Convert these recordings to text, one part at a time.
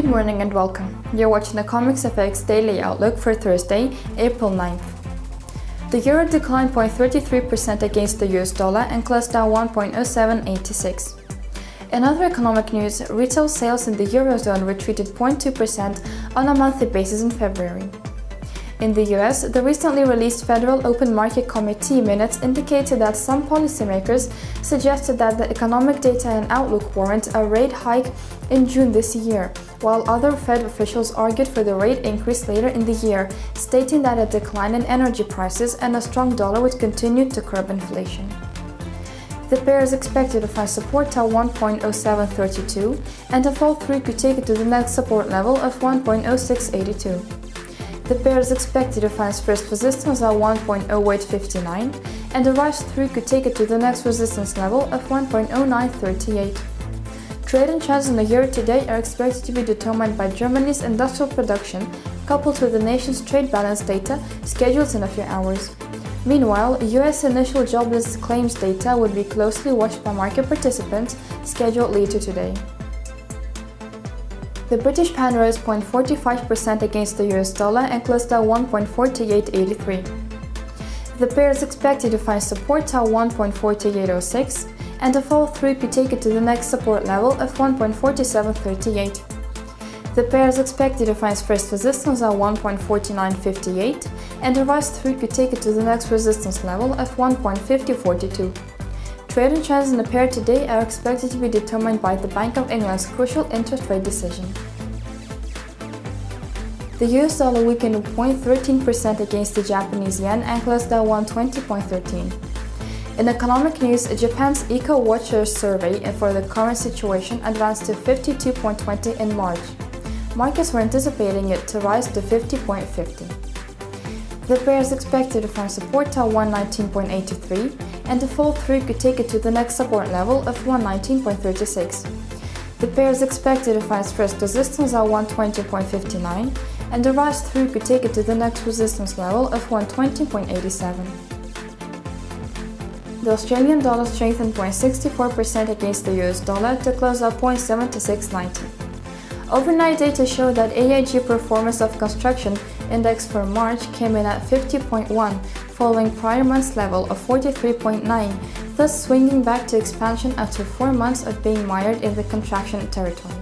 Good morning and welcome. You're watching the CommexFX Daily Outlook for Thursday, April 9th. The euro declined 0.33% against the US dollar and closed down 1.0786. In other economic news, retail sales in the Eurozone retreated 0.2% on a monthly basis in February. In the US, the recently released Federal Open Market Committee minutes indicated that some policymakers suggested that the economic data and outlook warrant a rate hike in June this year, while other Fed officials argued for the rate increase later in the year, stating that a decline in energy prices and a strong dollar would continue to curb inflation. The pair is expected to find support at 1.0732, and a fall through could take it to the next support level of 1.0682. The pair is expected to find first resistance at 1.0859, and a rise through could take it to the next resistance level of 1.0938. Trading trends in the year to date are expected to be determined by Germany's industrial production, coupled with the nation's trade balance data scheduled in a few hours. Meanwhile, US initial jobless claims data would be closely watched by market participants, scheduled later today. The British pound rose 0.45% against the US dollar and closed at 1.4883. The pair is expected to find support at 1.4806, and a fall through could take it to the next support level of 1.4738. The pair is expected to find first resistance at 1.4958, and a rise through could take it to the next resistance level of 1.5042. Trading trends in the pair today are expected to be determined by the Bank of England's crucial interest rate decision. The US dollar weakened 0.13% against the Japanese yen and closed at 120.13. In economic news, Japan's Eco Watcher survey for the current situation advanced to 52.20 in March. Markets were anticipating it to rise to 50.50. The pair is expected to find support at 119.83, and a fall through could take it to the next support level of 119.36. The pair is expected to find first resistance at 120.59, and a rise through could take it to the next resistance level of 120.87. The Australian dollar strengthened 0.64% against the US dollar to close at 0.7690. Overnight data showed that AIG Performance of Construction Index for March came in at 50.1, following prior month's level of 43.9, thus swinging back to expansion after 4 months of being mired in the contraction territory.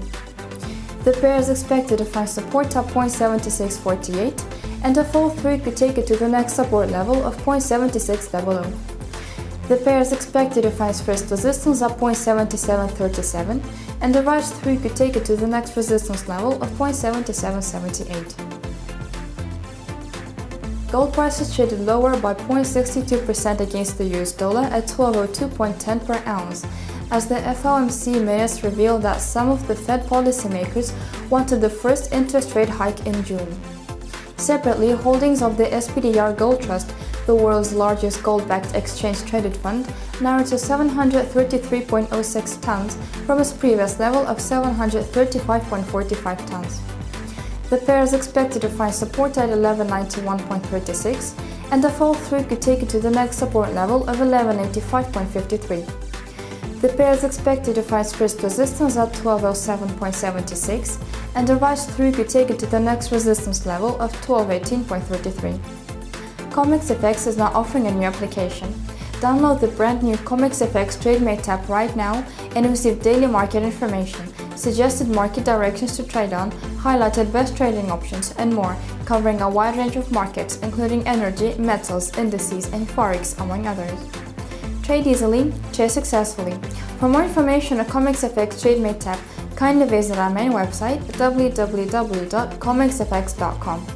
The pair is expected to find support at 0.7648, and a fall through could take it to the next support level of 0.7600. The pair is expected to find first resistance at 0.7737, and a rise through could take it to the next resistance level of 0.7778. Gold prices traded lower by 0.62% against the US dollar at 1202.10 per ounce, as the FOMC minutes revealed that some of the Fed policymakers wanted the first interest rate hike in June. Separately, holdings of the SPDR Gold Trust, the world's largest gold-backed exchange-traded fund, narrowed to 733.06 tons from its previous level of 735.45 tons. The pair is expected to find support at 1191.36, and a fall through could take it to the next support level of 1185.53. The pair is expected to find first resistance at 1207.76, and a rise through could take it to the next resistance level of 1218.33. CommexFX is now offering a new application. Download the brand new CommexFX TradeMate app right now and receive daily market information, suggested market directions to trade on, highlighted best trading options, and more, covering a wide range of markets including energy, metals, indices, and forex, among others. Trade easily, trade successfully. For more information on CommexFX TradeMate app, kindly visit our main website www.commexfx.com.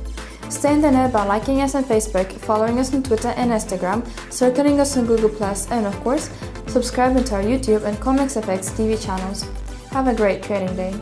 Stay in the know by liking us on Facebook, following us on Twitter and Instagram, circling us on Google+, and of course, subscribing to our YouTube and CommexFX TV channels. Have a great trading day.